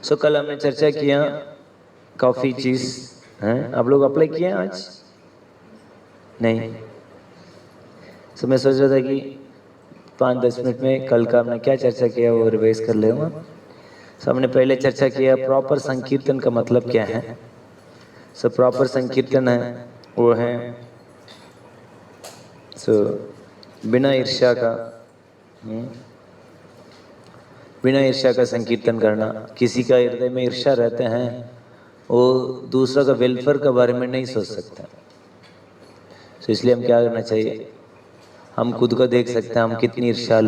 सो कल हमने चर्चा किया कॉफी चीज हैं, आप लोग अप्लाई किए हैं आज? नहीं। सो मैं सोच रहा था कि 5-10 मिनट में कल का हमने क्या चर्चा किया वो रिवाइज कर लेगा। सो हमने पहले चर्चा किया प्रॉपर संकीर्तन का मतलब क्या है। सो प्रॉपर संकीर्तन है वो है बिना ईर्ष्या का, बिना ईर्ष्या का संकीर्तन करना। किसी का हृदय में ईर्ष्या रहते हैं, वो दूसरा का वेलफेयर के बारे में नहीं सोच सकता। तो इसलिए हम क्या करना चाहिए, हम खुद को देख सकते हैं हम कितनी ईर्ष्या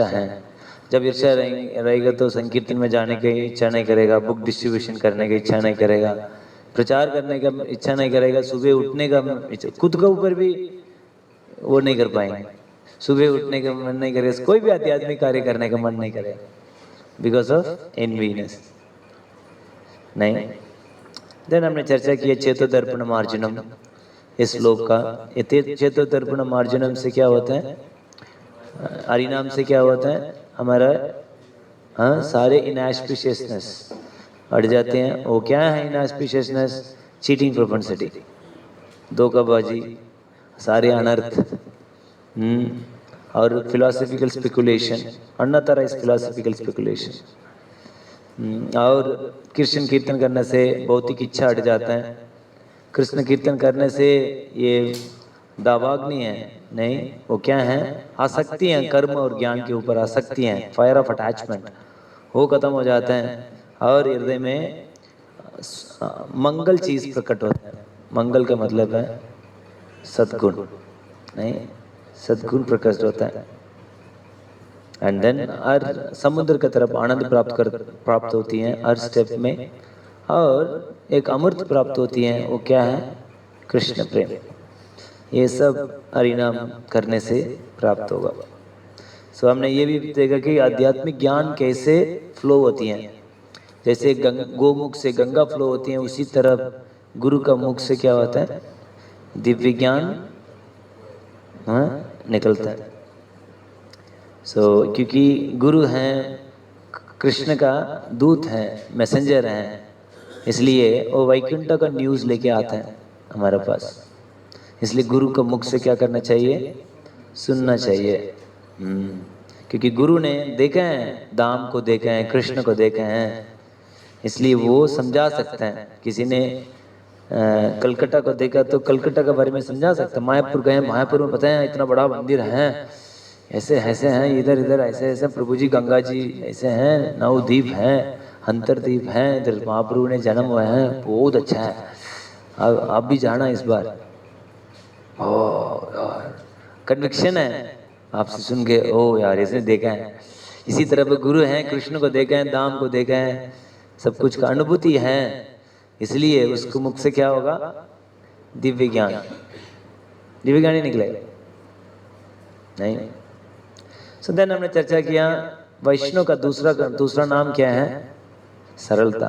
हैं। जब ईर्ष्या रहेगा तो संकीर्तन में जाने की इच्छा नहीं करेगा, बुक डिस्ट्रीब्यूशन करने की इच्छा नहीं करेगा, प्रचार करने का इच्छा नहीं करेगा, सुबह उठने का खुद के ऊपर भी वो नहीं कर पाएंगे। सुबह उठने का मन नहीं करेगा, कोई भी आध्यात्मिक कार्य करने का मन नहीं करेगा, बिकॉज ऑफ एनवीनेस। नहीं। देन हमने चर्चा की चेतो दर्पण मार्जनम, इस श्लोक का। चेतो दर्पण मार्जनम से क्या होता है, हरिनाम से क्या होता है, हमारा हाँ सारे इनएस्पिशियसनेस हट जाते हैं। वो क्या है इनएस्पिशियसनेस? चीटिंग प्रोपेंसिटी, धोखाबाजी, सारे अनर्थ, और फिलोसफिकल स्पेकुलेशन, अनअथराइज्ड फिलोसफिकल स्पेकुलेशन। और कृष्ण कीर्तन करने से भौतिक इच्छा हट जाता है। कृष्ण कीर्तन करने से ये दावाग्नि है, नहीं वो क्या है, आसक्ति है, कर्म और ज्ञान के ऊपर आसक्ति है, फायर ऑफ अटैचमेंट, वो खत्म हो जाता है। और हृदय में मंगल चीज प्रकट होता है। मंगल का मतलब है सद्गुण, नहीं सद्गुण प्रकट होता है। एंड देन हर समुद्र की तरफ आनंद प्राप्त होती है हर स्टेप में, और एक अमृत प्राप्त होती है, वो क्या है, कृष्ण प्रेम। ये सब हरिनाम करने से प्राप्त होगा। सो हमने ये भी देखा कि आध्यात्मिक ज्ञान कैसे फ्लो होती है। जैसे गोमुख से गंगा फ्लो होती है, उसी तरह गुरु का मुख से क्या होता है, दिव्य ज्ञान निकलता है। क्योंकि गुरु हैं, कृष्ण का दूत हैं, मैसेंजर हैं, इसलिए वो वैकुंठ का न्यूज़ लेके आता है हमारे पास। इसलिए गुरु का मुख से क्या करना चाहिए, सुनना चाहिए। क्योंकि गुरु ने देखा है, दाम को देखा है, कृष्ण को देखा है, इसलिए वो समझा सकते हैं। किसी ने कलकत्ता को देखा तो कलकत्ता के बारे में समझा सकता है। मायापुर गए, मायापुर में बताया इतना बड़ा मंदिर है, ऐसे ऐसे हैं, इधर इधर ऐसे ऐसे, प्रभु जी गंगा जी ऐसे हैं, नवद्वीप हैं, अंतरद्वीप हैं, इधर महाप्रभु ने जन्म हुए हैं, बहुत अच्छा है, अब आप भी जाना इस बार। ओ यार कन्विक्शन है आपसे सुन के, ओ यार इसने देखा है। इसी तरह पे गुरु हैं, कृष्ण को देखा है, दाम को देखा है, सब कुछ का अनुभूति है, इसलिए उसको मुख से क्या होगा, दिव्य ज्ञान। दिव्य ज्ञान ही निकलेगा, नहीं। सो देन हमने चर्चा किया वैष्णव का दूसरा नाम क्या है, सरलता।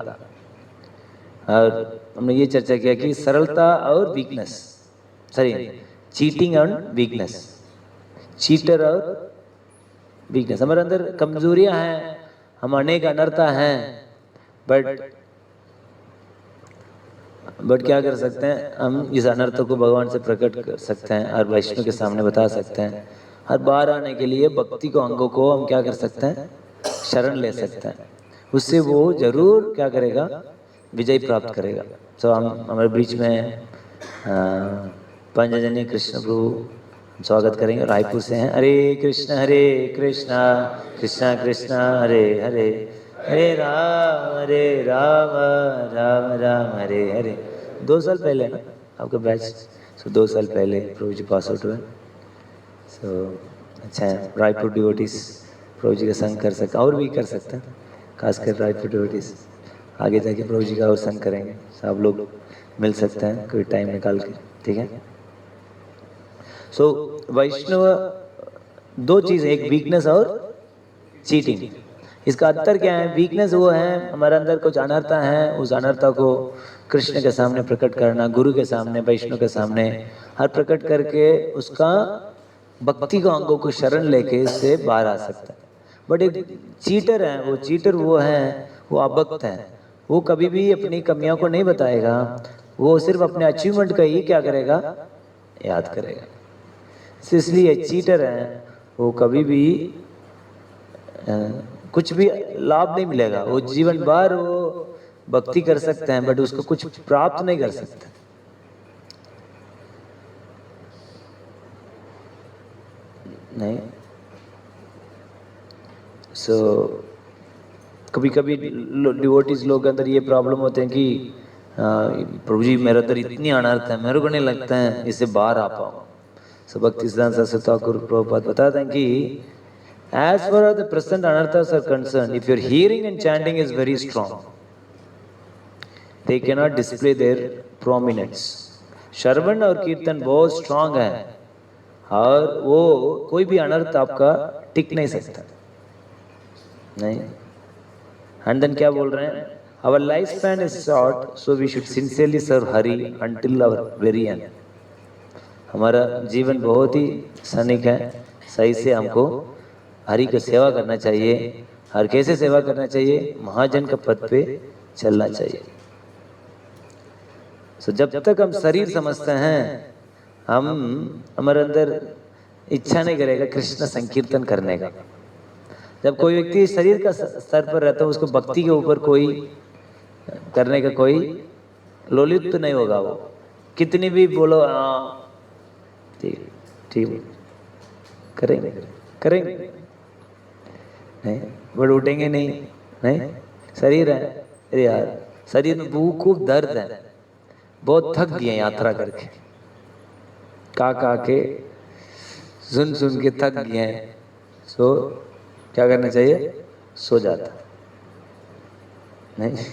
और हमने ये चर्चा किया कि सरलता और weakness, sorry cheating and weakness, cheater और वीकनेस, हमारे अंदर कमजोरियां हैं, हम अनेक अनर्था हैं, बट क्या कर सकते हैं, हम इस अनर्थ को भगवान से प्रकट कर सकते हैं और वैष्णव के सामने बता सकते हैं। हर बार आने के लिए भक्ति को अंगों को हम क्या कर सकते हैं, शरण ले सकते हैं, उससे वो जरूर क्या करेगा, विजय प्राप्त करेगा। तो हम हमारे बीच में पंचजन्य कृष्ण प्रभु स्वागत करेंगे, रायपुर से हैं। हरे कृष्णा कृष्णा कृष्णा हरे हरे, हरे राम राम राम हरे हरे। 2 साल पहले ना आपका बैच, 2 साल पहले प्रभु जी पास आउट हुए। अच्छा है, रायपुर डिवोटीज प्रभु जी का संग कर सकते, और भी कर सकते हैं, खासकर रायपुर डिवोटीज आगे जाके प्रभु जी का और संग करेंगे। सब लोग मिल सकते हैं कोई टाइम निकाल के, ठीक है। वैष्णव 2 चीज, एक वीकनेस और चीटिंग। इसका अंतर क्या है, वीकनेस वो है हमारे अंदर कुछ अनर्था है, उस अनर्था को कृष्ण के सामने प्रकट करना, गुरु के सामने, वैष्णव के सामने हर प्रकट करके उसका भक्ति को अंगों को शरण लेके इससे बाहर आ सकता है। बट एक चीटर है, वो चीटर वो है, वो अभक्त है, वो कभी भी अपनी कमियों को नहीं बताएगा, वो सिर्फ अपने अचीवमेंट का ही क्या करेगा, याद करेगा। इसलिए चीटर है, वो कभी भी कुछ भी लाभ नहीं मिलेगा, वो जीवन भर वो भक्ति कर सकते हैं बट उसको कुछ प्राप्त नहीं कर सकते। नहीं, सो कभी कभी डिवोटीज लोग के अंदर ये प्रॉब्लम होते हैं कि प्रभु जी मेरे अंदर इतनी अनर्थ है, मेरे को नहीं लगता है इससे बाहर आ पाऊँ। सो भक्ति सिद्धांत सरस्वती ठाकुर प्रभुपाद बताते हैं कि as far as the present anarthas are concerned, if your hearing and chanting is very strong, they cannot display their prominence. श्रवण और कीर्तन बहुत स्ट्रांग है और वो कोई भी अनर्थ आपका टिक नहीं सकता। नहीं, एंड देन क्या बोल रहे हैं, our lifespan is short, so we should sincerely serve Hari until our very end. हमारा जीवन बहुत ही क्षणिक है, सही से हमको हरि की सेवा करना चाहिए। और कैसे सेवा करना चाहिए, महाजन का पद पे चलना चाहिए। तो जब तक हम शरीर समझते हैं, हम हमारे अंदर इच्छा नहीं करेगा कृष्ण संकीर्तन करने का। जब कोई व्यक्ति शरीर का स्तर पर रहता है, उसको भक्ति के ऊपर कोई करने का कोई लोलित तो नहीं होगा। वो कितनी भी बोलो ठीक ठीक करेंगे करेंगे नहीं, बट उठेंगे नहीं। नहीं, शरीर है, अरे यार शरीर में खूब दर्द है, बहुत थक गए यात्रा करके, का के सुन के थक गए हैं। सो क्या करना चाहिए, सो जाता। नहीं,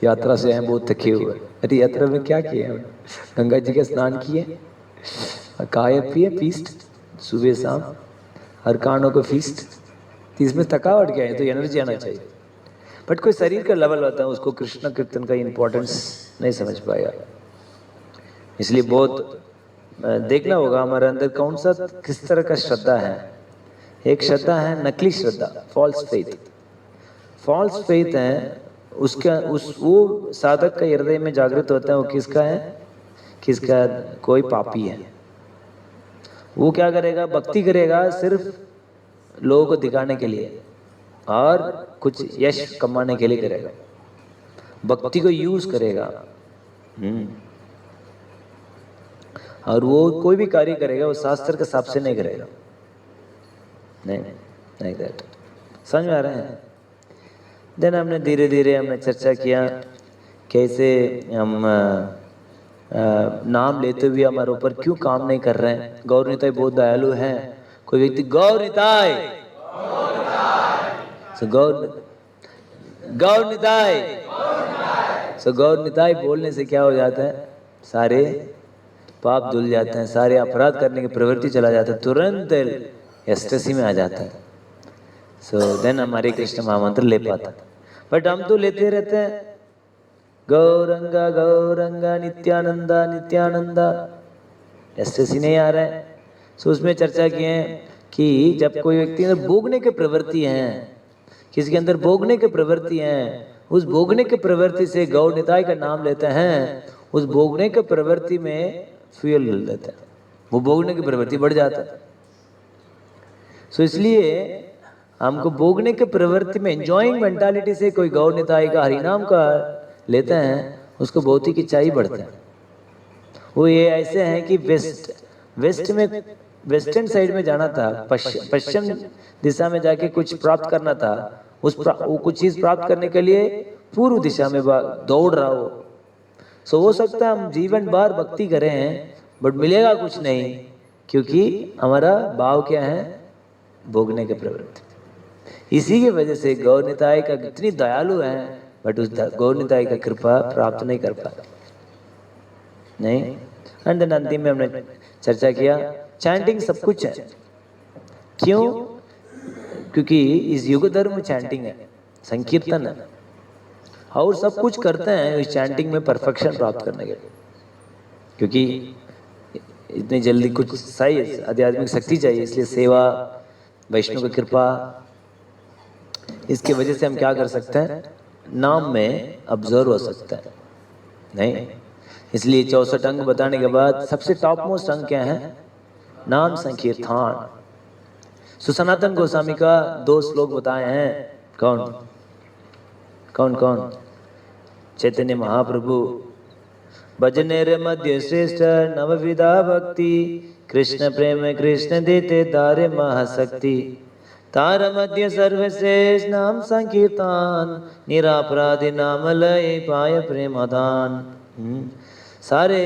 यात्रा से हैं बहुत थके हुए, अरे यात्रा में क्या किए, गंगा जी का स्नान किए, काय पिए फीस्ट सुबह शाम, हर कानों को फीस्ट, इसमें थकावट क्या है, तो एनर्जी आना चाहिए। बट कोई शरीर का लेवल होता है, उसको कृष्ण कीर्तन का इंपॉर्टेंस नहीं समझ पाएगा। इसलिए बहुत देखना होगा हमारे अंदर कौन सा किस तरह का श्रद्धा है। एक श्रद्धा है नकली श्रद्धा, फॉल्स फेथ। फॉल्स फेथ है उसका वो साधक का हृदय में जागृत होता है, वो किसका है, किसका कोई पापी है। वो क्या करेगा, भक्ति करेगा सिर्फ लोगों को दिखाने के लिए और कुछ यश कमाने के लिए करेगा, भक्ति को यूज करेगा। और वो कोई भी कार्य करेगा वो शास्त्र के हिसाब से नहीं करेगा। नहीं दैट समझ में आ रहे हैं। देन हमने धीरे धीरे हमने चर्चा किया कैसे हम नाम लेते हुए हमारे ऊपर क्यों काम नहीं कर रहे हैं। गौर निताई बहुत दयालु है। कोई व्यक्ति गौर निताई गौर निताई बोलने से क्या हो जाता है, सारे पाप धुल जाते हैं, सारे अपराध करने की प्रवृत्ति चला जाता है, तुरंत एस्टेसी में आ जाता है। सो देन हमारे कृष्ण महामंत्र ले पाता। बट हम तो लेते रहते हैं गौरंगा गौरंगा नित्यानंदा नित्यानंदा, एस्टेसी नहीं आ रहा है। सो उसमें चर्चा किए हैं कि जब कोई व्यक्ति अंदर भोगने की प्रवृत्ति है, किसी के अंदर भोगने की प्रवृत्ति है, उस भोगने की प्रवृत्ति से गौर निताई का नाम लेते हैं, उस भोगने की प्रवृत्ति में फ्यूल मिल देता है, वो भोगने की प्रवृत्ति बढ़ जाता है। सो इसलिए हमको भोगने की प्रवृत्ति में एंजॉइंग मेंटालिटी से कोई गौर निताई का हरिनाम का लेते हैं, उसको भौतिक इच्छा ही बढ़ता है। वो ये ऐसे हैं कि वेस्ट में वेस्टर्न साइड में जाना था, पश्चिम दिशा में जाके कुछ प्राप्त करना था, वो कुछ चीज प्राप्त करने के लिए पूर्व दिशा में दौड़ रहा हो। सो हो सकता है हम जीवन भर भक्ति करें हैं बट मिलेगा कुछ नहीं, क्योंकि हमारा भाव क्या है, भोगने के प्रवृत्ति। इसी की वजह से गौर निताई का कितनी दयालु है बट उस गौर निताई का कृपा प्राप्त नहीं कर पाता। नहीं, एंड अंतिम में हमने चर्चा किया चैंटिंग सब कुछ है। क्यों? क्योंकि इस युग धर्म में चैंटिंग है, संकीर्तन है, और सब कुछ करते हैं इस चैंटिंग में परफेक्शन प्राप्त करने के लिए। क्योंकि इतनी जल्दी कुछ सही आध्यात्मिक शक्ति चाहिए, इसलिए सेवा, वैष्णव की कृपा, इसकी वजह से हम क्या कर सकते हैं, नाम में ऑब्जर्व हो सकता है नहीं। इसलिए 64 अंग बताने के बाद सबसे टॉप मोस्ट अंग क्या है, नाम संकीर्तन। सनातन गोस्वामी का 2 श्लोक बताए हैं। कौन कौन कौन? चैतन्य महाप्रभु, भजनेर मध्य श्रेष्ठ नवविधा भक्ति, कृष्ण प्रेम कृष्ण देते दारे महाशक्ति, तार मध्य सर्वश्रेष्ठ नाम संकीर्तन, निरापराधि नाम लय पाय प्रेमदान। सारे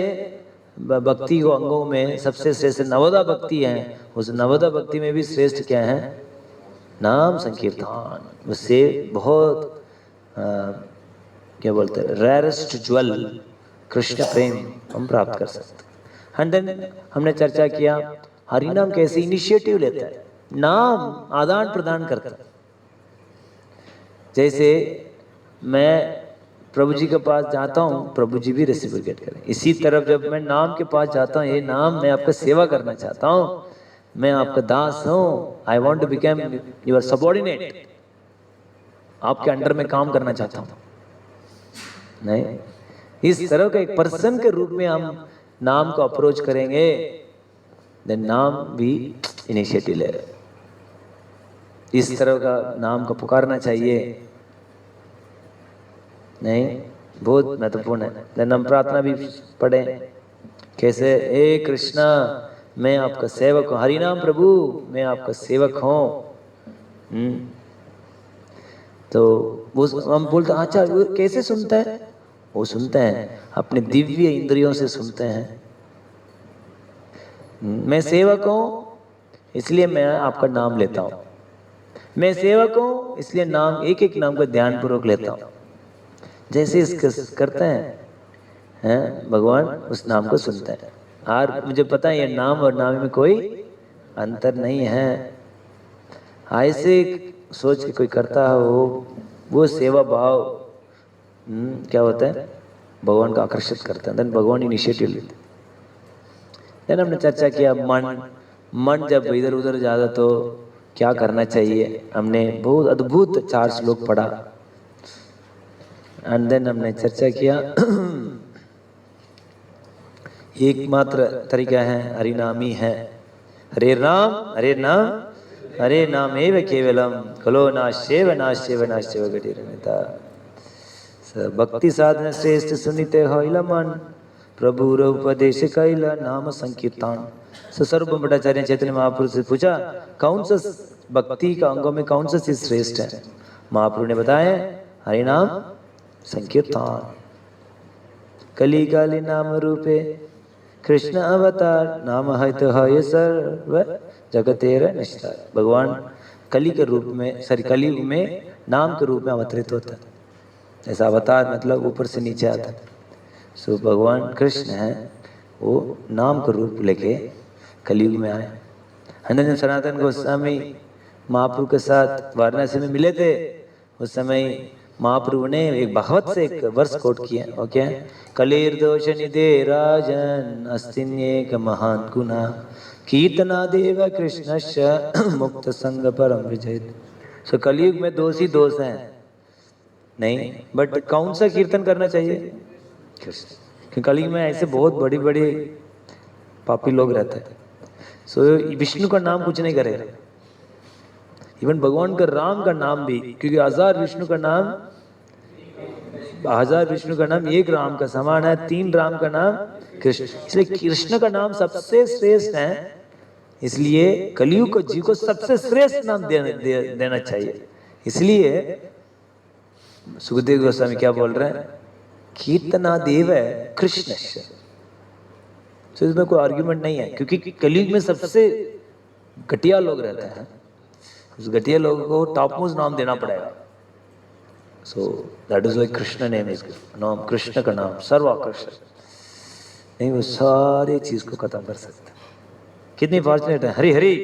भक्ति को अंगों में सबसे श्रेष्ठ नवदा भक्ति है। उस नवदा भक्ति में भी श्रेष्ठ क्या है, नाम संकीर्तन। उससे बहुत क्या बोलते हैं, रेयरेस्ट ज्वेल कृष्ण प्रेम हम प्राप्त कर सकते हैं। एंड देन हमने चर्चा किया हरिनाम कैसे इनिशिएटिव लेता है, नाम आदान प्रदान करता है। जैसे मैं प्रभु जी के पास जाता हूँ, प्रभु जी भी रेसिप्रोकेट करें। इसी तरफ जब मैं नाम के पास जाता हूँ, ये नाम मैं आपका सेवा करना चाहता हूँ, मैं आपका दास हूँ, I want to become your subordinate, आपके अंडर में काम करना चाहता हूँ। नहीं, इस तरह का एक पर्सन के रूप में हम नाम को अप्रोच करेंगे, देन नाम भी इनिशिएटिव ले रहे। इस तरह का नाम को पुकारना चाहिए। नहीं, बहुत महत्वपूर्ण है। देन हम प्रार्थना भी पढ़े कैसे, हे कृष्णा मैं आपका सेवक हूँ, हरि नाम प्रभु मैं आपका सेवक हूँ। तो वो हम बोलते अच्छा वो कैसे सुनता है, वो सुनते हैं अपने दिव्य इंद्रियों से सुनते हैं। मैं सेवक हूँ इसलिए मैं आपका नाम लेता हूँ, मैं सेवक हूँ इसलिए नाम एक एक नाम का ध्यान पूर्वक लेता हूँ। जैसे इसके करते हैं भगवान उस नाम को सुनते हैं। और मुझे पता है ये नाम और नाम में कोई अंतर नहीं है। ऐसे सोच के कोई करता है वो सेवा भाव क्या होता है, भगवान को आकर्षित करता है। देन भगवान इनिशिएटिव लेते हैं। देन हमने चर्चा किया मन जब इधर उधर जाता तो क्या करना चाहिए। हमने बहुत अद्भुत 4 श्लोक पढ़ा। एंड देन हमने चर्चा किया एकमात्र तरीका है हरिनामी है, हरे नाम हरे नाम हरे नाम एव केवलम कलो नाश्येव नाश्येव नाश्येव गतिरन्यथा। भक्ति साधन श्रेष्ठ सुनिते होइला मन, प्रभु उपदेश कैला नाम संकीर्तन। सर्वभौम भट्टाचार्य चैतन्य महाप्रभु से पूछा कौन सा भक्ति का अंगों में कौन सा चीज श्रेष्ठ है। महाप्रभु ने बताया हरि नाम संकीर्तन। कली काली नाम रूपे कृष्ण अवतार, नाम है तो है सर्व जगतेर निस्तार। भगवान कली के रूप में कलयुग में नाम के रूप में अवतरित होता है। ऐसा अवतार मतलब ऊपर से नीचे आता है। सो भगवान कृष्ण है वो नाम का रूप लेके कलयुग में आए। हनन सनातन गोस्वामी महाप्रभु के साथ वाराणसी में मिले थे। उस समय महाप्रभु ने एक भागवत से एक वर्ष कोट किया, और क्या, कलेर दोष निधे राजन अस्तिन्येक महान गुना, कीर्तना देव कृष्णस्य मुक्त संग परम विजय। सो कलयुग में दोष ही दोष हैं नहीं, बट कौन सा कीर्तन करना चाहिए, कृष्ण। क्योंकि कलयुग में ऐसे बहुत बड़ी बड़ी पापी लोग रहते हैं। सो विष्णु का नाम कुछ नहीं करेगा। इवन भगवान का राम का नाम भी, क्योंकि 1000 विष्णु का नाम 1000 विष्णु का नाम एक राम का समान है, 3 राम का नाम कृष्ण। इसलिए कृष्ण का नाम सबसे श्रेष्ठ है। इसलिए कलयुग को जी को सबसे श्रेष्ठ नाम देना चाहिए। इसलिए सुखदेव गोस्वामी क्या बोल रहे हैं, कीर्तना देव कृष्ण। तो इसमें कोई आर्ग्यूमेंट नहीं है, क्योंकि कलयुग में सबसे घटिया लोग रहते हैं। उस घटिया लोगों को टॉप मोस्ट नाम देना पड़ेगा। So that is why Krishna name is naam. Krishna का नाम सर्वाकर्षक नहीं, वो सारी चीज को खत्म कर सकता है। कितनी फॉर्चुनेट है, हरि हरि।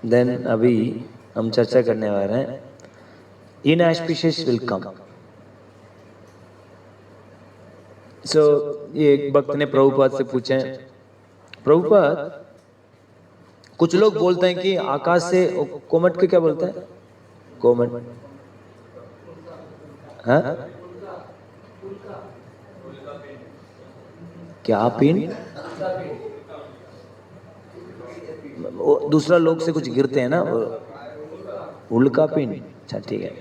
देन अभी हम चर्चा करने वाले हैं इनऑस्पिशियस विल कम। सो ये एक भक्त ने प्रभुपाद से पूछे प्रभुपाद, कुछ लोग बोलते हैं कि आकाश से कोमट के क्या बोलते हैं, कोमट, हाँ क्या पिंड, वो दूसरा लोग से कुछ गिरते हैं ना, उल्का पिंड, अच्छा ठीक है,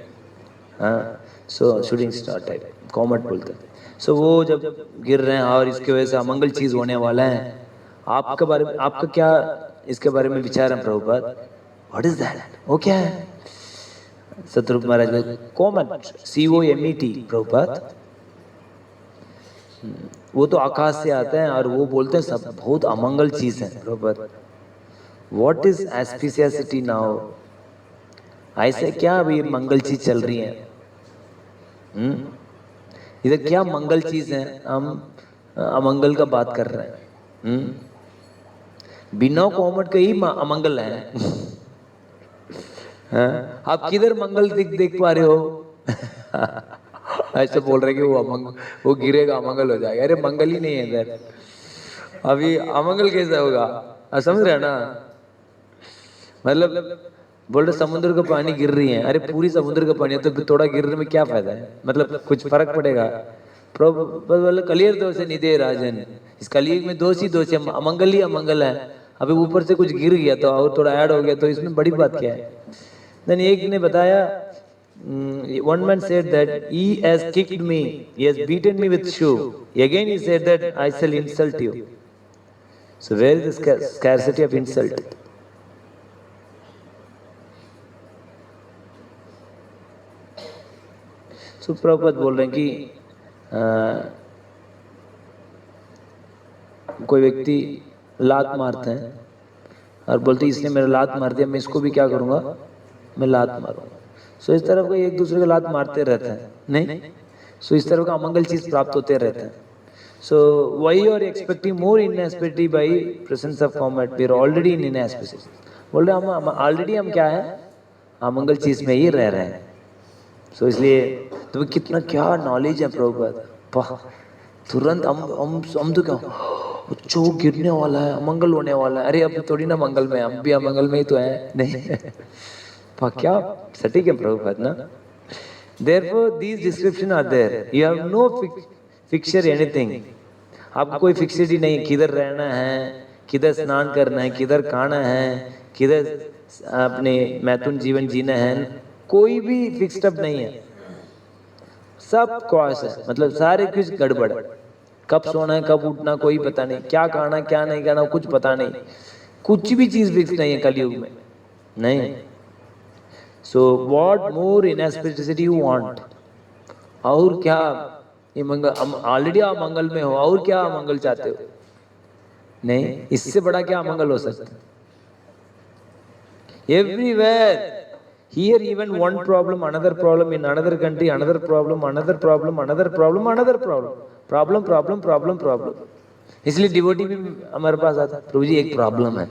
हाँ, सो शूटिंग स्टार टाइप कॉमेट बोलते हैं। सो वो जब गिर रहे हैं और इसकी वजह से अमंगल चीज होने वाला है, आपके बारे में, आपका क्या इसके बारे में विचार है प्रभुपाद? व्हाट इज दैट, वो क्या है? सतरूप महाराज बोले कॉमेट, COMET प्रभुपाद, वो तो आकाश से आते हैं और वो बोलते हैं सब बहुत अमंगल चीज है प्रभुपाद। व्हाट इज एस्पिसियसिटी नाउ, ऐसे क्या अभी मंगल चीज चल रही है? इधर क्या मंगल चीज है, हम अमंगल का बात कर रहे हैं। बिना कोमट के ही अमंगल है। हाँ? आप किधर मंगल देख पा रहे हो? ऐसे बोल रहे कि वो वो गिरेगा अमंगल हो जाएगा। अरे मंगल ही नहीं है इधर, अभी अमंगल कैसे होगा? समझ रहे ना? मतलब बोल रहे समुद्र का पानी गिर रही है, अरे पूरी समुद्र का पानी है तो थोड़ा गिरने में क्या फायदा है, मतलब कुछ फर्क पड़ेगा? प्रभु कलियर दोष है निधे राजन, इस कलयुग में दोष ही दोष है, अमंगल ही अमंगल है। अभी ऊपर से कुछ गिर गया तो और थोड़ा ऐड हो गया तो इसमें बड़ी बात क्या है? देन एक ने बताया, one man said that he has kicked me, he has beaten me with shoe, again he said that I shall insult you. So where is the scarcity of insult? So Prabhupada बोल रहे हैं कि कोई व्यक्ति लात मारते हैं और बोलते इसने मेरा लात मार दिया, मैं इसको भी क्या करूंगा, मैं लात मारूंगा। सो इस तरह के एक दूसरे को लात मारते रहते हैं, नहीं? सो इस तरह का अमंगल चीज प्राप्त होते रहते हैं। So why you are expecting more inauspicity by presence of comet, we are already in inauspicity. बोल रहे हम ऑलरेडी, हम क्या है, अमंगल चीज में ही रह रहे हैं। सो इसलिए तुम्हें कितना क्या नॉलेज है प्रभुपाद, तुरंत हम तो क्या जो गिरने वाला है, अमंगल होने वाला है, अरे अब थोड़ी ना मंगल में, हम भी अमंगल में ही तो है, नहीं? क्या सटीक है प्रभुपाद ना? Therefore these description are there, you have no fixture anything, आपको कोई फिक्सिटी नहीं, किधर रहना है, किधर स्नान करना है, किधर खाना है, किधर अपने मैथुन जीवन जीना है, कोई भी फिक्स्ड अप नहीं है, सब क्रॉस है, मतलब सारे कुछ गड़बड़, कब सोना है कब उठना कोई पता नहीं, क्या खाना क्या नहीं खाना कुछ पता नहीं, कुछ भी चीज फिक्स नहीं है कलयुग में, नहीं। So what more inauspicity you want, और क्या ये मंगल, ऑलरेडी आप मंगल में हो, और क्या मंगल चाहते हो? नहीं, इससे बड़ा क्या मंगल हो सकता है? Everywhere, here even one problem, another problem, in another country another problem, another problem, another problem, another problem, problem problem problem problem। इसलिए डिवोटी भी हमारे पास आता है, प्रभु जी एक प्रॉब्लम है।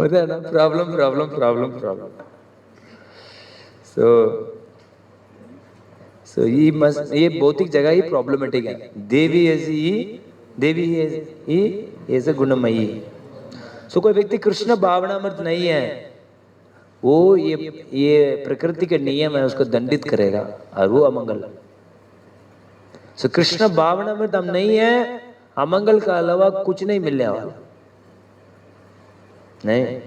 होता है ना, प्रॉब्लम प्रॉब्लम प्रॉब्लम प्रॉब्लम। सो ये भौतिक जगह ही प्रॉब्लमेटिक है। देवी ऐसे गुणमयी। सो कोई व्यक्ति कृष्ण भावनामृत नहीं है, वो ये प्रकृति के नियम है उसको दंडित करेगा और वो अमंगल। सो कृष्ण भावनामृत हम नहीं है, अमंगल का अलावा कुछ नहीं मिलने वाला, नहीं।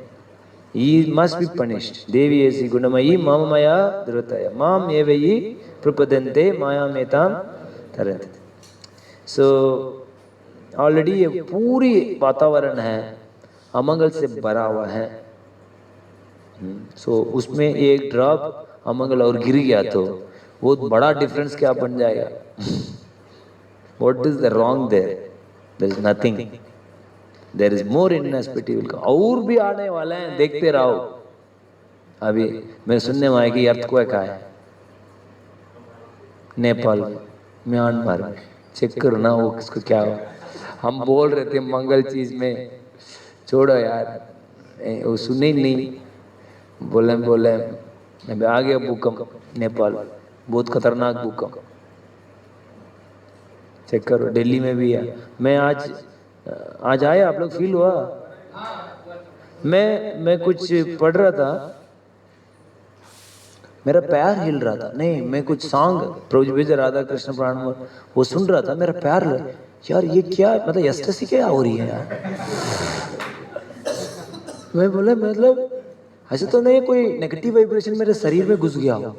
He must be punished. देवी ऐसी गुणमयी मम मया धृतया माम एवयि प्रपद्यन्ते मायामेतां तरन्ति। सो ऑलरेडी ये पूरी वातावरण है अमंगल से भरा हुआ है। सो उसमें एक ड्रॉप अमंगल और गिर गया तो वो बड़ा डिफरेंस क्या बन जाएगा? What is the wrong there? There is nothing. There is more inhospitable will come. और भी आने वाले हैं, देखते रहो। अभी मेरे सुनने में आया कि अर्थक्वेक आया नेपाल में, म्यांमार में, चेक करो ना वो किसको क्या हो। हम बोल रहे थे मंगल चीज में, छोड़ो यार, वो सुने ही नहीं। बोले आ गया भूकंप नेपाल, बहुत खतरनाक भूकंप। चेक करो, दिल्ली में भी है। मैं आज आए, आप लोग फील हुआ? मैं कुछ पढ़ रहा था, मेरा पैर हिल रहा था। नहीं, मैं कुछ सॉन्ग प्रभु राधा कृष्ण पुराण वो सुन रहा था, मेरा पैर यार ये क्या, मतलब एस्टेसी क्या हो रही है यार। मैं बोला मतलब ऐसे तो नहीं कोई नेगेटिव वाइब्रेशन मेरे शरीर में घुस गया हो,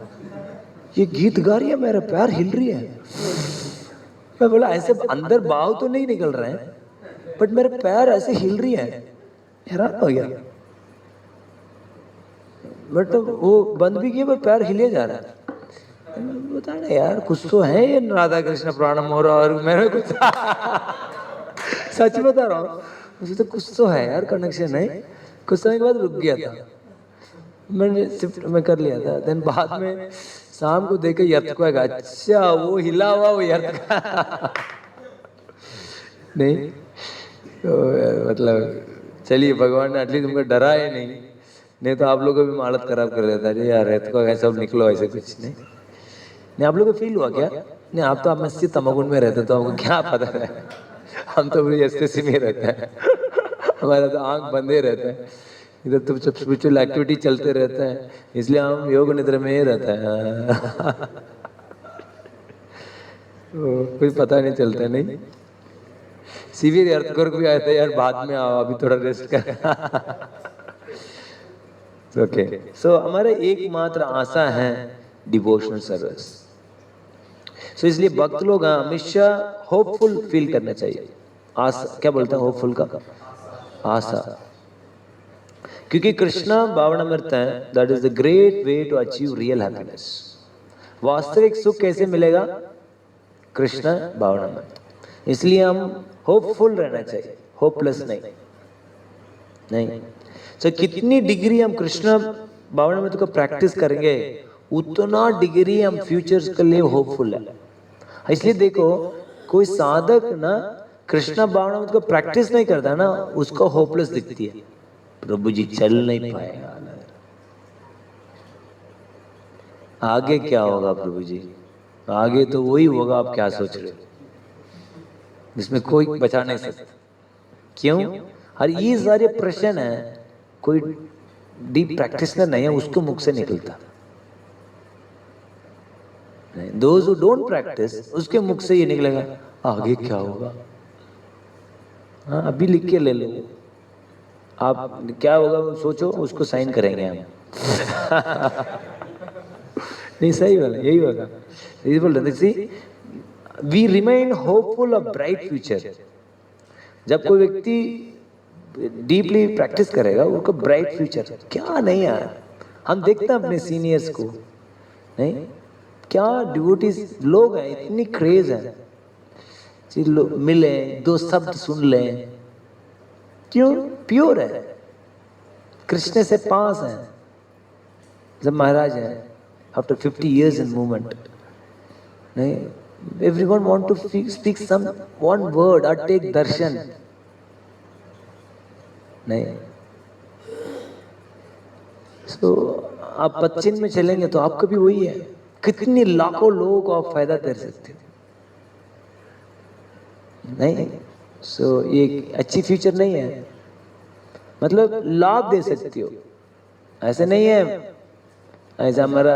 ये गीत गा रही है, मेरा पैर हिल रही है। मैं बोला ऐसे अंदर भाव तो नहीं निकल रहे हैं, बट मेरे पैर ऐसे हिल रही है। हैरान हो गया, बट वो बंद भी किया पर पैर हिले जा रहा है। बता ना यार, कुछ तो है ये राधा कृष्ण पुराणम हो रहा, और मेरे कुछ सच बता रहा हूँ, मुझे तो कुछ तो है यार कनेक्शन है। कुछ समय के बाद रुक गया था, मैंने शिफ्ट में कर लिया था। देन बाद में शाम को देखे यर्थ को, अच्छा वो हिला हुआ वो यर्थ का नहीं तो मतलब चलिए, भगवान ने एटलीस्ट तुमको डरा ही नहीं तो आप लोगों को भी हालत खराब कर देता है यार, यर्थ को ऐसा निकलो, ऐसे कुछ नहीं आप लोगों को फील हुआ क्या? नहीं, आप तो आप मस्जिद तमगुन में रहते तो हमको क्या पता है, हम तो पूरी एस्टेसी में रहते हैं हमारा तो आंख बंदे रहते हैं, इधर तो सब स्पिरिचुअल एक्टिविटी चलते रहते हैं, इसलिए हम योग निद्रा में ही रहते हैं कोई पता नहीं चलता। नहीं, सीवियर अर्थक्वेक भी आया था यार, बाद में आओ, अभी थोड़ा रेस्ट कर ओके। सो हमारे एकमात्र आशा है डिवोशनल सर्विस। सो इसलिए भक्त लोग हमेशा होपफुल फील करना चाहिए। आशा क्या बोलते हैं होपफुल का? आशा। क्योंकि कृष्णा भावनामृत है, that is the great way to achieve real happiness. वास्तविक सुख कैसे मिलेगा? कृष्णा भावनामृत। इसलिए हम होपफुल रहना चाहिए, होपलेस नहीं। तो कितनी डिग्री हम कृष्णा भावनामृत को प्रैक्टिस करेंगे, उतना डिग्री हम फ्यूचर्स के लिए होपफुल है। इसलिए देखो, कोई साधक ना कृष्णा भावनामृत को प्रैक्टिस नहीं करता ना, उसको होपलेस दिखती है, प्रभु जी चल नहीं पाएगा, आगे क्या होगा प्रभु जी, आगे तो वही होगा, आप क्या सोच रहे हो, इसमें कोई बचा नहीं सकता। क्यों? और ये सारे प्रश्न है, कोई डीप प्रैक्टिशनर नहीं है उसको मुख से निकलता। Those who don't practice, उसके मुख से ये निकलेगा आगे क्या होगा। हाँ, अभी लिख के ले लो, आप क्या होगा सोचो, उसको साइन करेंगे हम नहीं सही वाला यही होगा। यही बोल रहे थे, we remain hopeful of bright future. जब कोई व्यक्ति डीपली प्रैक्टिस करेगा, उसको ब्राइट फ्यूचर क्या नहीं यार, हम देखते हैं अपने सीनियर्स को, नहीं क्या डिवोटीज लोग हैं, इतनी क्रेज है, मिले दो शब्द सुन लें, क्यों? प्योर है, कृष्ण से पास है। जब महाराज है आफ्टर 50 years in movement, नहीं, everyone want to speak some one word or take darshan, नहीं। So आप पश्चिम में चलेंगे तो आपका भी वही है, कितनी लाखों लोगों को आप फायदा दे सकते हो, नहीं। सो ये अच्छी फ्यूचर नहीं है, मतलब लाभ दे सकती हो, ऐसे नहीं है ऐसा हमारा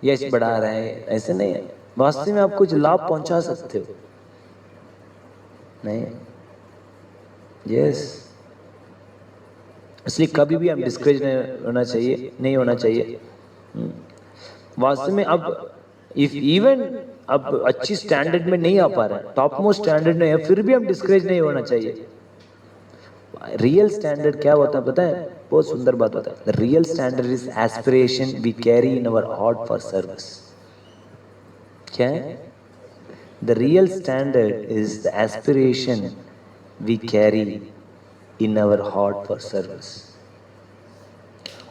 यश बढ़ा रहे हैं, ऐसे नहीं है, वास्तव में आप कुछ लाभ पहुंचा सकते हो, नहीं। यस, इसलिए कभी भी हम डिस्करेज नहीं होना चाहिए। वास्तव में अब इफ इवन अब अच्छी स्टैंडर्ड में नहीं आ पा रहे हैं, टॉप मोस्ट स्टैंडर्ड में है, फिर भी हम डिस्करेज नहीं होना चाहिए। रियल स्टैंडर्ड क्या होता है पता है? बहुत सुंदर बात होता है। The real standard is aspiration we carry in our heart for service. क्या है? The real standard is the aspiration we carry in our heart for service.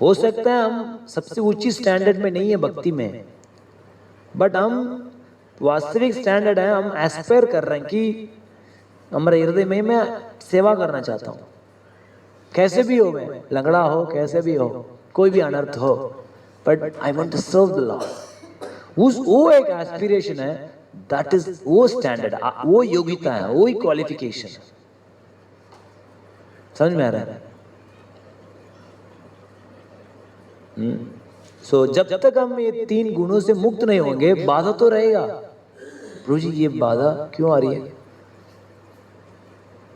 हो सकता है हम सबसे ऊंची स्टैंडर्ड में नहीं है भक्ति में, बट हम वास्तविक स्टैंडर्ड है, हम एस्पायर कर रहे हैं कि हमारे हृदय में मैं सेवा करना चाहता हूँ, कैसे भी हो, मैं लंगड़ा हो, कैसे भी हो, कोई भी अनर्थ हो, but I want to serve the Lord. वो एक एस्पिरेशन है दैट इज वो स्टैंडर्ड, वो योग्यता है, वो ही क्वालिफिकेशन है। समझ में आ रहा है? सो जब तक हम ये 3 गुणों से मुक्त नहीं होंगे, बाधा तो रहेगा। प्रभु जी ये बाधा क्यों आ रही है?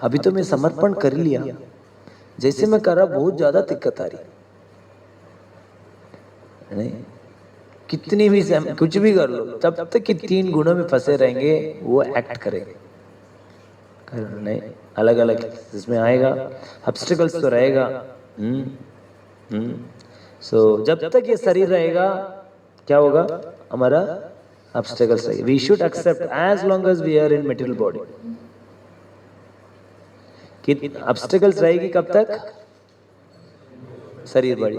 अभी तो मैं समर्पण कर लिया, जैसे मैं कर रहा बहुत ज्यादा दिक्कत आ रही नहीं। कितनी भी कुछ भी कर लो, तब तक कि 3 गुणों में फंसे रहेंगे, वो एक्ट करेंगे। नहीं, अलग अलग इसमें आएगा, ऑब्स्टिकल्स तो रहेगा। सो जब तक ये शरीर रहेगा क्या होगा? हमारा ऑब्स्टिकल्स रहेगा। We should accept as long as we are in material body. कि ऑब्स्टिकल्स रहेगी कब तक? शरीर बड़ी,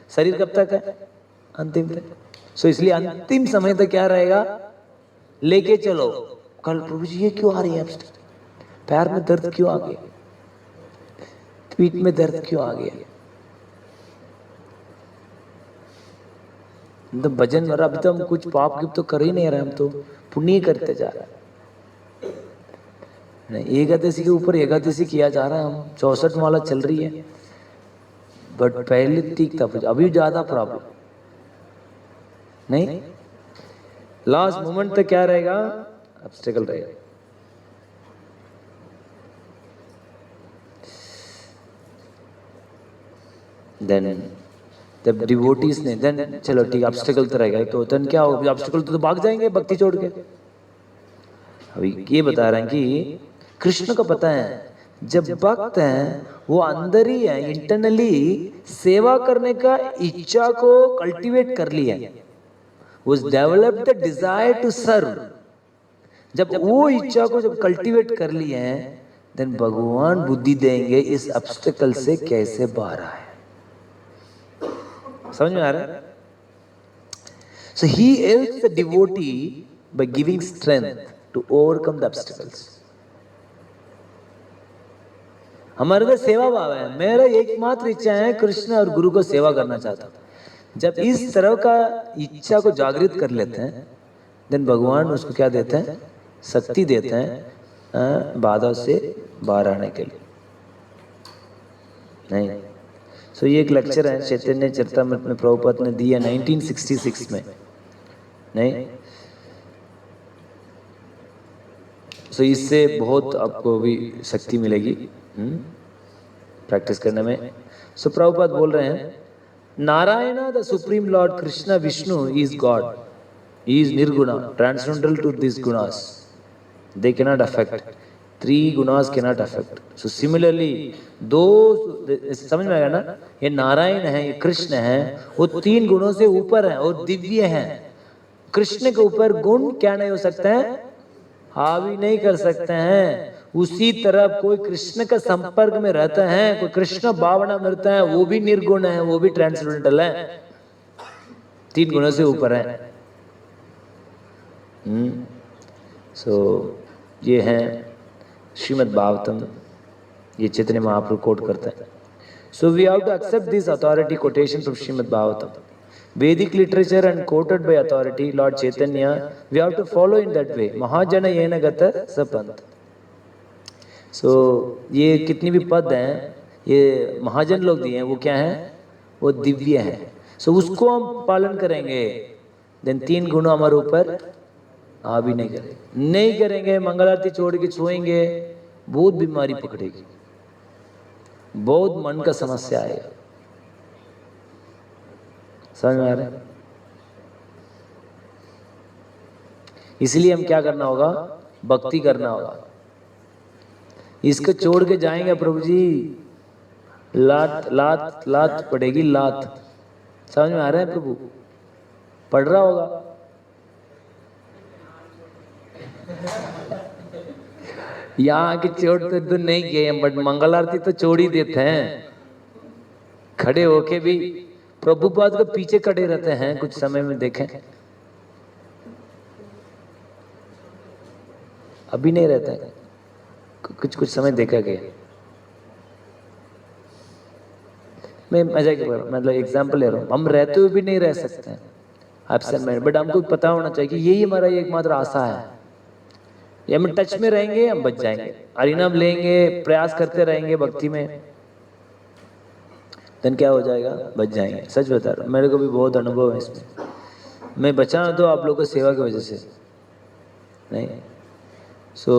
शरीर कब तक है? अंतिम तक। सो इसलिए अंतिम समय तक क्या रहेगा? लेके चलो। कल प्रभु जी ये क्यों आ रही है? पैर में दर्द क्यों आ गया? पीठ में दर्द क्यों आ गया? तो भजन मरा, अभी तो हम कुछ पाप की तो कर ही नहीं रहे, हम तो पुण्य करते जा रहे हैं। एकादशी के ऊपर एकादशी किया जा रहा है, हम 64 माला चल रही है, बट पहले ठीक था, अभी ज्यादा प्रॉब्लम नहीं। लास्ट मोमेंट तक क्या रहेगा? ऑब्स्टिकल रहेगा। देन जब डिवोटीज ने देन चलो ठीक ऑब्स्टिकल तो रहेगा, तो देन क्या होगा? ऑब्स्टिकल तो भाग जाएंगे भक्ति छोड़ के। अभी ये बता रहे हैं कि कृष्ण को पता है जब भक्त हैं वो अंदर ही है, इंटरनली सेवा करने का इच्छा को कल्टीवेट कर लिया है, was developed the desire to serve। जब वो इच्छा को जब कल्टीवेट कर लिए हैं, देन भगवान बुद्धि देंगे इस ऑब्स्टिकल से कैसे बाहर आए। समझ में आ रहा है? So he helps the devotee by giving strength to overcome the obstacles। हमारे में सेवा भाव है, मेरा एकमात्र इच्छा है कृष्ण और गुरु को सेवा करना चाहता हूं। जब इस तरह का इच्छा को जागृत कर लेते हैं, देन भगवान उसको क्या देते हैं? शक्ति देते हैं बाधा से बाहर आने के लिए। नहीं, सो ये एक लेक्चर है चैतन्य चरितामृत में प्रभुपाद ने दिया 1966 में। नहीं, सो इससे बहुत आपको भी शक्ति मिलेगी प्रैक्टिस करने में। सो प्रभुपाद बोल रहे हैं, Narayana, the Supreme Lord Krishna Vishnu is God. He is Nirguna, transcendental to these gunas. They cannot affect. 3 gunas cannot affect. So similarly, those समझ में आएगा ना? ये नारायण है, ये कृष्ण है, वो 3 गुणों से ऊपर हैं और दिव्य हैं। कृष्ण के ऊपर गुण क्या नहीं हो सकते हैं? हावी नहीं कर सकते हैं। उसी तरह कोई कृष्ण का संपर्क में रहता है, कोई कृष्ण भावना मिलता है, वो भी निर्गुण है, वो भी ट्रांसेंडेंटल है, 3 गुणों से ऊपर है। सो ये है श्रीमद् भागवतम, ये चैतन्य महाप्रभु कोट करते हैं। So we have to accept this authority quotation from Shrimad Bhagavatam, Vedic literature and quoted by authority Lord Chaitanya. We have to follow in that way. Mahajana yena gata sapant। सो ये कितनी भी पद हैं, ये महाजन लोग दिए हैं, वो क्या हैं? वो दिव्य हैं। सो उसको हम पालन करेंगे, देन 3 गुण हमारे ऊपर हावी नहीं करेंगे। मंगल आरती छोड़ के सोएंगे, बहुत बीमारी पकड़ेगी, बहुत मन का समस्या आएगा। समझ में आ रहा है? इसलिए हम क्या करना होगा? भक्ति करना होगा। इसको छोड़ के जाएंगे प्रभु जी, लात लात लात पड़ेगी, लात। समझ में आ रहा है? प्रभु पढ़ रहा होगा। यहाँ की छोड़ते तो नहीं गए, बट मंगल आरती तो छोड़ ही देते हैं। खड़े होके भी प्रभुपाद के पीछे खड़े रहते हैं, कुछ समय में देखें। अभी नहीं रहता है, कुछ समय देखा गया। मैं मजाक मतलब एग्जाम्पल ले रहा हूँ, हम रहते हुए भी नहीं रह सकते हैं। Absent mind. बट हमको पता होना चाहिए कि यही हमारा एकमात्र आशा है, ये हम टच में रहेंगे हम बच जाएंगे, हरिनाम लेंगे, प्रयास करते रहेंगे भक्ति में, देन क्या हो जाएगा, बच जाएंगे। सच बता रहा हूँ, मेरे को भी बहुत अनुभव है इसमें। मैं बचा हूं तो आप लोगों की सेवा की वजह से नहीं। सो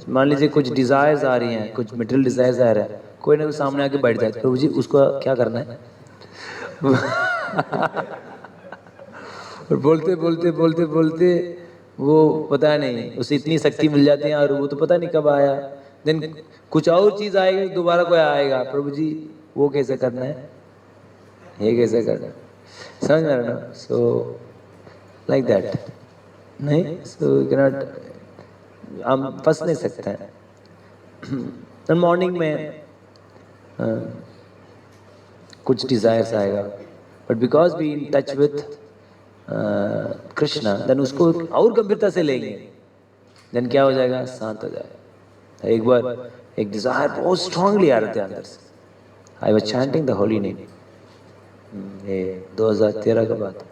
मान लीजिए कुछ डिजायर्स आ रही हैं, कुछ मटेरियल डिजायर्स आ रहे हैं, कोई ना कोई सामने आके बैठ जाए, प्रभु जी उसको क्या करना है और बोलते बोलते बोलते बोलते वो पता नहीं उसे इतनी शक्ति मिल जाती है और वो तो पता नहीं कब आया, देन कुछ और चीज आएगी, दोबारा कोई आएगा, प्रभु जी वो कैसे करना है, ये कैसे करना है, समझ में ना। सो लाइक दैट नहीं, सो यू कैन नॉट, हम फंस नहीं सकते हैं। मॉर्निंग में कुछ डिजायर्स आएगा, but because we in touch with Krishna, then उसको और गंभीरता से लेंगे, देन क्या हो जाएगा, शांत हो जाएगा। एक बार एक डिजायर बहुत स्ट्रांगली आ रहे थे अंदर से, I was chanting the holy name, ये 2013 का बात,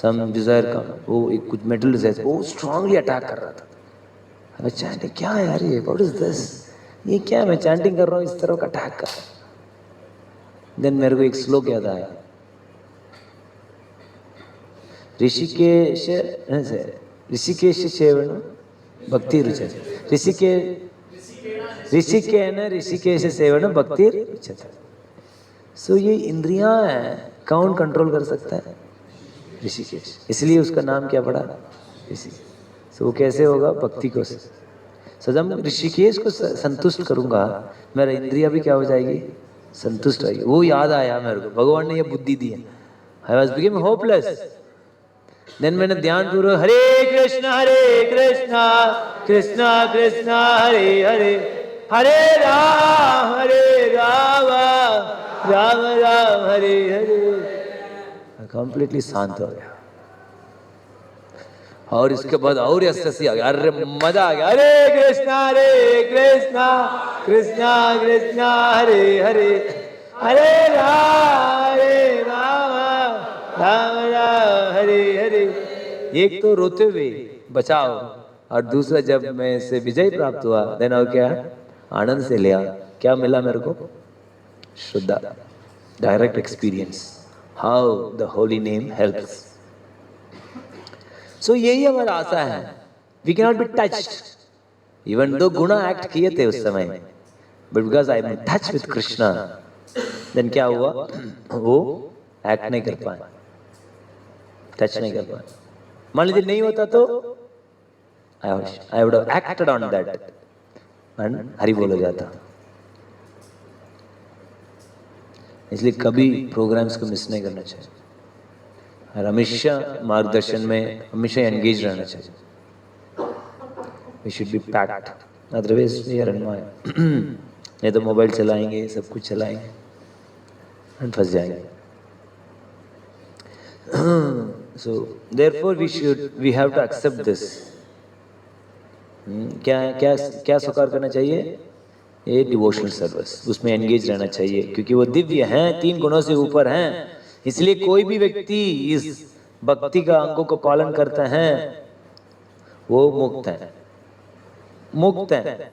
सम डिजायर का वो एक कुछ मेटल डिजायर बहुत स्ट्रांगली अटैक कर रहा था। आई वाज चैंटिंग, क्या है यार ये, व्हाट इज दिस, ये क्या, मैं चैंटिंग कर रहा हूँ, इस तरह का अटैक कर रहा है। देन मेरे को एक श्लोक याद आया, ऋषिकेश ऋषिकेश सेवन भक्ति रुचते, ऋषिकेश सेवन भक्ति रुचते। सो ये इंद्रियां हैं, कौन कंट्रोल कर सकता है, ऋषिकेश, इसलिए उसका नाम क्या पड़ा, ऋषिकेश। सो वो कैसे होगा, भक्ति को। सो जब ऋषिकेश को संतुष्ट करूंगा, मेरा इंद्रिया भी क्या हो जाएगी, संतुष्ट होगी। वो याद आया मेरे को, भगवान ने ये बुद्धि दी है। I was become hopeless, then मैंने ध्यान पूर्वक हरे कृष्णा कृष्णा कृष्णा हरे हरे, हरे राम राम राम हरे हरे, कंप्लीटली शांत हो गया। और इसके बाद और एहसास आ गया, अरे मजा आ गया, हरे कृष्णा कृष्णा कृष्णा हरे हरे, हरे राम राम राम हरे हरे। एक तो रोते हुए बचाओ, और दूसरा जब मैं इससे विजय प्राप्त हुआ, देन और क्या, आनंद से लिया, क्या मिला मेरे को, श्रद्धा, direct experience, how the holy name helps. So यही हमारा आशा है, we can not be touched, even though गुना एक्ट किए थे उस समय, but because I am in touch with Krishna, then क्या हुआ, वो एक्ट नहीं कर पाए, टच नहीं कर पाए। मान लीजिए नहीं होता तो I would have acted on that and Hari बोल हो जाता। इसलिए कभी प्रोग्राम्स को मिस नहीं करना चाहिए, और हमेशा मार्गदर्शन में हमेशा एंगेज रहना चाहिए। We should be packed, otherwise we are unknowing. नहीं तो मोबाइल चलाएंगे, सब कुछ चलाएंगे और फंस जाएंगे। So therefore we have to accept this. क्या क्या क्या स्वीकार करना चाहिए, ये डिवोशनल सर्विस, उसमें एंगेज रहना चाहिए, क्योंकि वो दिव्य हैं, 3 गुणों से ऊपर हैं। इसलिए कोई भी व्यक्ति इस भक्ति का अंगों को पालन करते हैं, वो मुक्त है, मुक्त है,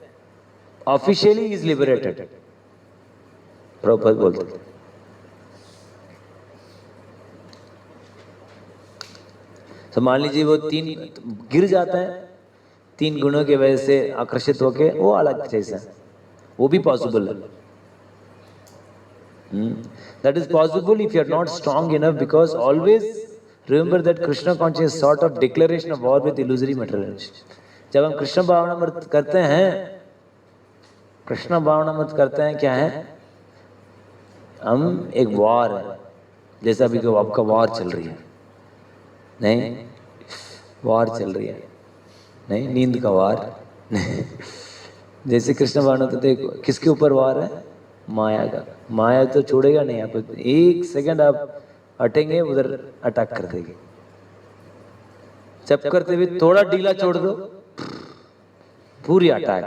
ऑफिशियली इज लिबरेटेड, प्रभुपाद बोलते हैं। तो मान लीजिए वो 3 गिर जाता है, 3 गुणों की वजह से आकर्षित होके, वो अलग चीज है, वो भी पॉसिबल है। That is possible if you are not strong enough, because always remember that Krishna conscious sort of declaration of war with illusory material. जब हम कृष्ण भावनामृत करते हैं, कृष्ण भावनामृत करते हैं, क्या है, हम एक वॉर है, जैसा अभी आपका वॉर चल रही है, नहीं वार चल रही है, नहीं नींद का वार, जैसे कृष्ण भावना, तो देखो किसके ऊपर वार है, माया का। माया तो छोड़ेगा नहीं, आप 1 सेकंड आप हटेंगे उधर अटैक कर देगी। जब करते हुए थोड़ा ढीला छोड़ दो, पूरी अटैक,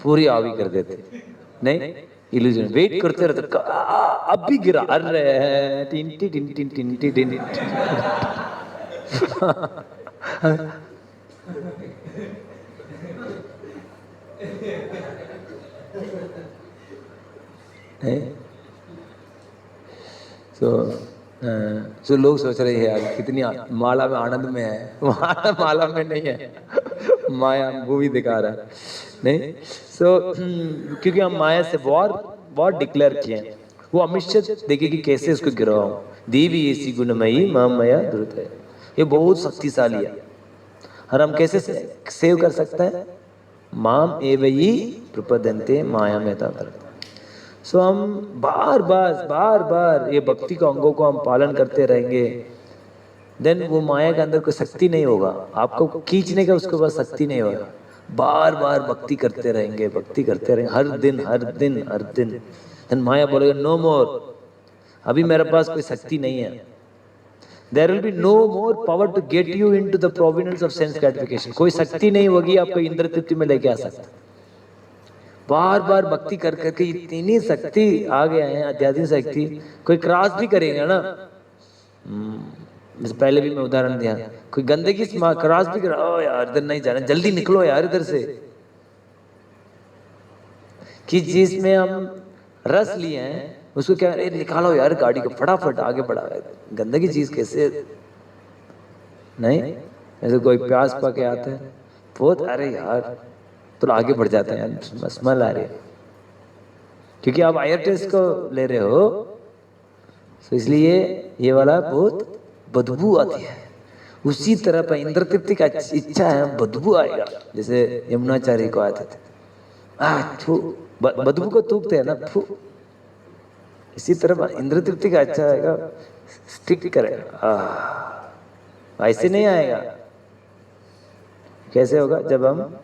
पूरी आवी कर देते, नहीं इल्यूजन, वेट करते रहते, अब भी गिरा, अरे टिंटी टिंटी टिंटी टिंटी। तो लोग सोच रहे हैं यार कितनी माला में आनंद में है, माला में नहीं है, माया मूवी दिखा रहा है नहीं। क्योंकि हम माया से वॉर डिक्लेयर किए हैं। वो हमेशा देखे कि कैसे उसको गिराऊं। देवी ऐसी गुणमयी माम मया द्रुत है, ये बहुत शक्तिशाली है। और हम कैसे सेव कर सकते हैं? माम एवयी प्रपद्यन्ते माया में था। हम बार बार ये भक्ति के अंगों को हम पालन करते रहेंगे, देन वो माया के अंदर कोई शक्ति नहीं होगा, आपको खींचने का उसके पास शक्ति नहीं होगा। बार बार भक्ति करते रहेंगे, भक्ति करते रहेंगे, हर दिन हर दिन हर दिन। देन माया बोलेगा नो मोर, अभी मेरे पास कोई शक्ति नहीं है। There will be no more power to get you into the providence of sense gratification. कोई शक्ति नहीं होगी आपको इंद्र तृप्ति में लेके आ सकता। बार बार भक्ति कर करके इतनी शक्ति आ गया है, आध्यात्मिक शक्ति। कोई क्रॉस भी करेगा ना, पहले भी मैं उदाहरण दिया, कोई गंदगी क्रॉस भी कर, ओ यार इधर नहीं जाना, जल्दी निकलो यार इधर से। कि जिसमें हम रस लिए हैं उसको क्या, अरे निकालो यार गाड़ी को, फटाफट आगे बढ़ा। गंदगी चीज कैसे नहीं, ऐसे कोई प्यास पा के आता है बहुत, अरे यार तो आगे बढ़ जाते हैं यार, स्मेल आ रही है, क्योंकि आप आयर टेस्ट को ले रहे हो, तो इसलिए ये वाला बहुत बदबू आती है। उसी तरह पर इंद्र तृप्ति का इच्छा है, बदबू आएगा। जैसे यमुनाचार्य को आते थे, बदबू को थूकते हैं ना, थू। इसी तरह इंद्र तृप्ति का अच्छा आएगा, स्टिक करेगा। ऐसे नहीं आएगा। कैसे होगा? जब हम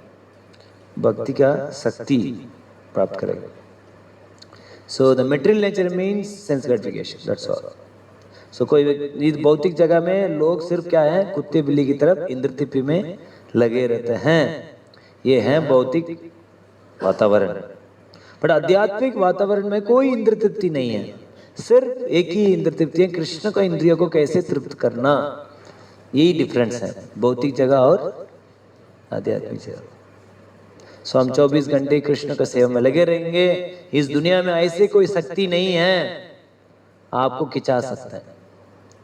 भक्ति का शक्ति प्राप्त करेंगे। So the material nature means sense gratification, that's all. So कोई भौतिक जगह में लोग सिर्फ क्या है, कुत्ते बिल्ली की तरफ इंद्र तृप्ति में लगे रहते हैं। ये है भौतिक वातावरण। पर आध्यात्मिक वातावरण में कोई इंद्र तृप्ति नहीं है, सिर्फ एक ही इंद्र तृप्ति है, कृष्ण का इंद्रियों को कैसे तृप्त करना। यही डिफरेंस है भौतिक जगह और आध्यात्मिक जगह। सो हम 24 घंटे कृष्ण का सेवा में लगे रहेंगे। इस दुनिया में ऐसे कोई शक्ति नहीं है आपको खिंचा सकता है।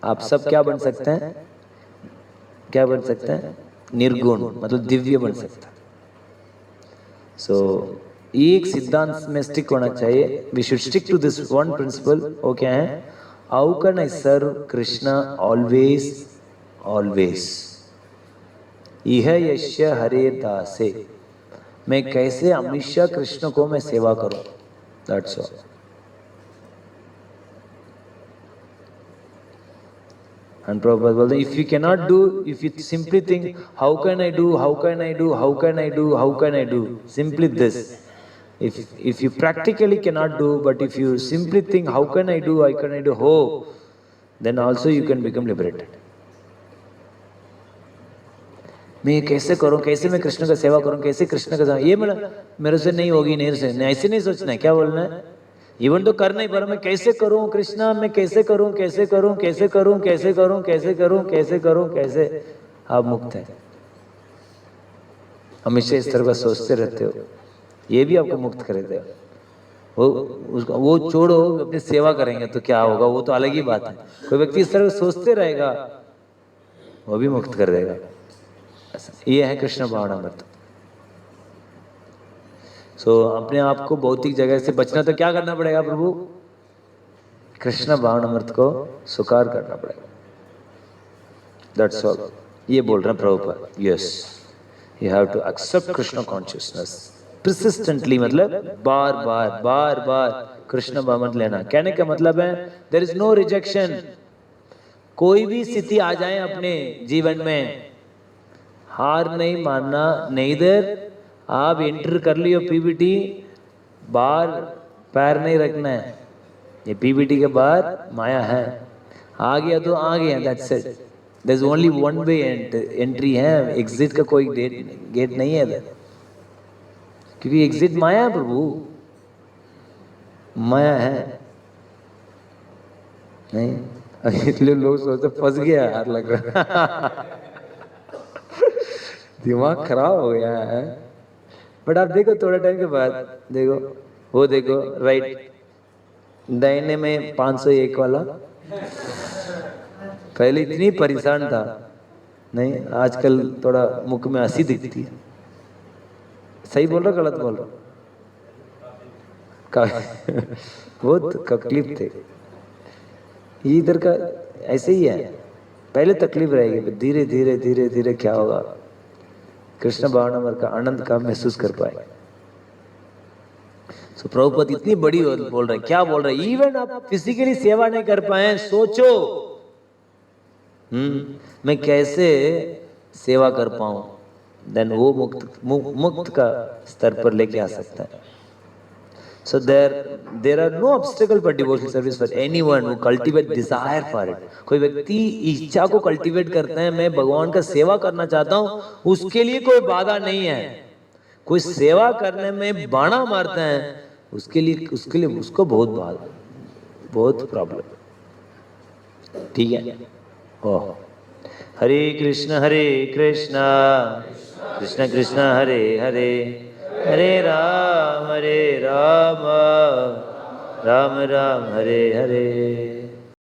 आप सब क्या बन सकते हैं? क्या बन सकते हैं? निर्गुण, मतलब दिव्य बन सकता है। सो एक सिद्धांत में स्टिक होना चाहिए, we should stick to this one principle. वो क्या है? How can I serve Krishna always always, यह यश्य हरे दासे। मैं कैसे हमेशा कृष्ण को मैं सेवा करूं, दैट्स ऑल। And Prabhupada बोलते हैं, if you cannot do, if you simply think how can I do, how can I do, how can I do, how can I do, simply this. If you practically cannot do, but if you simply think how can I do, how can I do, ho, then also you can become liberated. मैं कैसे करूं, कैसे मैं कृष्ण का सेवा करूं, कैसे कृष्ण का सेवा, ये मेरे से नहीं होगी, नहीं से नहीं, ऐसे नहीं सोचना है। क्या बोलना है? इवन तो करना ही, पर मैं कैसे करूं कृष्णा, मैं कैसे करूं, कैसे करूं, कैसे करूं, कैसे करूं, कैसे करूं, कैसे करूं, कैसे। आप मुक्त हैं, हमेशा इस तरह का सोचते रहते हो, ये भी आपको मुक्त कर देगा। वो छोड़ो, अपनी सेवा करेंगे तो क्या होगा, वो तो अलग ही बात है। कोई व्यक्ति इस तरह सोचते रहेगा, वो भी मुक्त कर देगा। ये है कृष्ण भावनामृत। सो अपने आप को भौतिक जगह से बचना तो क्या करना पड़ेगा प्रभु? कृष्ण भावनामृत को स्वीकार करना पड़ेगा, दैट्स ऑल। ये बोल रहे हैं Prabhupada. Yes, you have to accept Krishna consciousness persistently, मतलब बार बार बार बार कृष्ण भावनामृत लेना। कहने का मतलब है देयर इज नो रिजेक्शन। कोई भी स्थिति आ जाए अपने जीवन में, हार नहीं मानना। नेइदर आप एंटर कर लियो पीबीटी, बाहर पैर नहीं रखना है। ये पीबीटी के बाहर माया है, आ गया तो आ गया, that's it. There is only one way entry है, एग्जिट का कोई गेट नहीं है इधर, क्योंकि एग्जिट माया है प्रभु, माया है नहीं। इसलिए लोग सोचते फंस गया यार, लग रहा दिमाग खराब हो गया है। बट आप देखो थोड़ा टाइम के बाद, देखो वो देखो राइट दाहिने में 501 वाला, पहले इतनी परेशान था, नहीं आजकल थोड़ा मुख में हंसी दिखती है। सही बोल रहा गलत बोल रहा? बहुत तकलीफ थे ये इधर का, ऐसे ही है, पहले तकलीफ रहेगी, धीरे धीरे धीरे धीरे क्या होगा, कृष्ण भावनामृत का आनंद का महसूस कर पाए। तो प्रभुपद इतनी बड़ी बोल रहे हैं, क्या बोल रहे हैं, इवन आप फिजिकली सेवा नहीं कर पाए, सोचो मैं कैसे सेवा कर पाऊं, देन वो मुक्त का स्तर पर लेके आ सकता है। So there are no obstacle for devotional service for anyone who cultivate desire for it. कोई व्यक्ति इच्छा को कल्टीवेट करता है, मैं भगवान का सेवा करना चाहता हूँ, उसके लिए कोई बाधा नहीं है। कोई सेवा करने में बाणा मारता है, उसके लिए उसको बहुत बाधा, बहुत प्रॉब्लम। ठीक है। ओह हरे कृष्ण कृष्ण कृष्ण हरे हरे, हरे राम राम राम राम हरे हरे।